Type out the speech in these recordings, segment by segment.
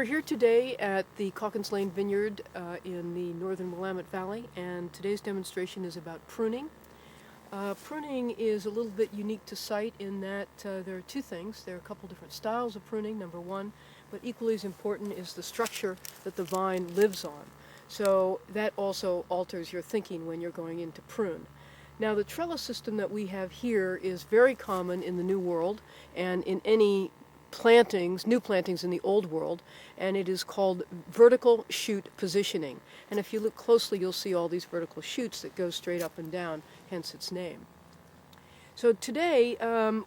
We're here today at the Calkins Lane Vineyard in the northern Willamette Valley, and today's demonstration is about pruning. Pruning is a little bit unique to sight in that there are two things. There are a couple different styles of pruning, number one, but equally as important is the structure that the vine lives on. So that also alters your thinking when you're going in to prune. Now, the trellis system that we have here is very common in the New World and in any new plantings in the Old World, and it is called vertical shoot positioning. And if you look closely, you'll see all these vertical shoots that go straight up and down, hence its name. So today,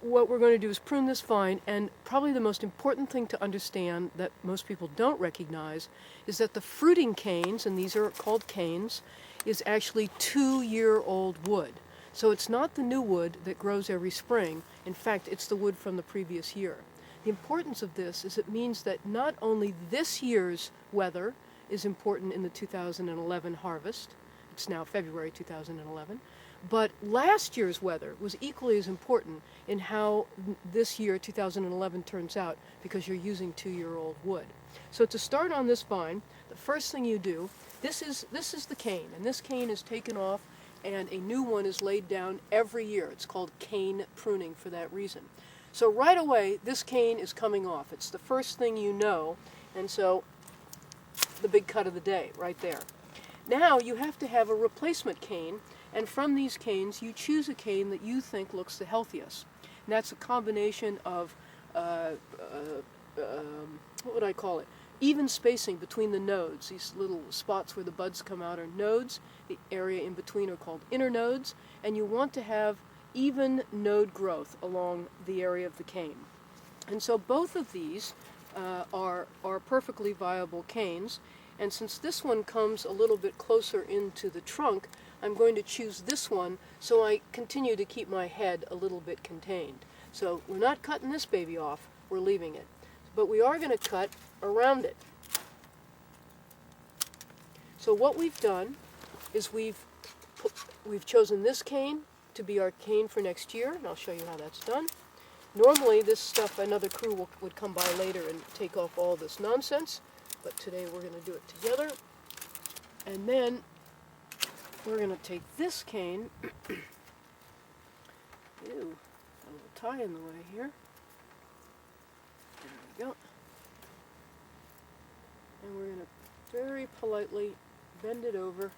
what we're going to do is prune this vine, and probably the most important thing to understand that most people don't recognize is that the fruiting canes, and these are called canes, is actually 2-year-old wood. So it's not the new wood that grows every spring. In fact, it's the wood from the previous year. The importance of this is it means that not only this year's weather is important in the 2011 harvest, it's now February 2011, but last year's weather was equally as important in how this year, 2011, turns out, because you're using 2-year-old wood. So to start on this vine, the first thing you do, this is the cane, and this cane is taken off and a new one is laid down every year. It's called cane pruning for that reason. So right away, this cane is coming off. It's the first thing you know, and so the big cut of the day right there. Now you have to have a replacement cane, and from these canes you choose a cane that you think looks the healthiest. And that's a combination of, what would I call it? Even spacing between the nodes. These little spots where the buds come out are nodes. The area in between are called internodes, and you want to have even node growth along the area of the cane. And so both of these are perfectly viable canes, and since this one comes a little bit closer into the trunk, I'm going to choose this one so I continue to keep my head a little bit contained. So we're not cutting this baby off, we're leaving it. But we are going to cut around it. So what we've done is we've chosen this cane to be our cane for next year, and I'll show you how that's done. Normally this stuff, another crew would come by later and take off all this nonsense, but today we're going to do it together. And then we're going to take this cane, ew, a little tie in the way here. There we go. And we're going to very politely bend it over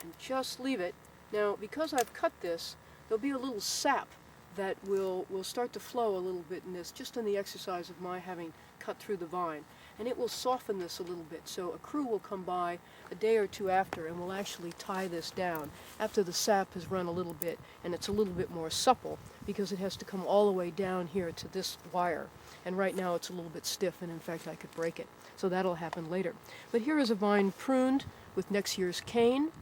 and just leave it. Now, because I've cut this, there'll be a little sap that will start to flow a little bit in this, just in the exercise of my having cut through the vine. And it will soften this a little bit. So a crew will come by a day or two after and will actually tie this down after the sap has run a little bit and it's a little bit more supple, because it has to come all the way down here to this wire. And right now it's a little bit stiff, and in fact I could break it. So that'll happen later. But here is a vine pruned with next year's cane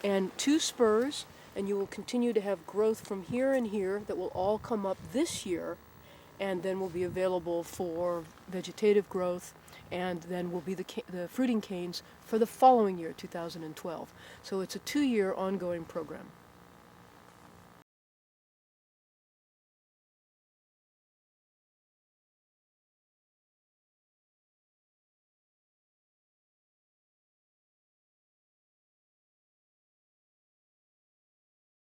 and 2 spurs, and you will continue to have growth from here and here that will all come up this year, and then will be available for vegetative growth, and then will be the fruiting canes for the following year, 2012. So it's a 2-year ongoing program.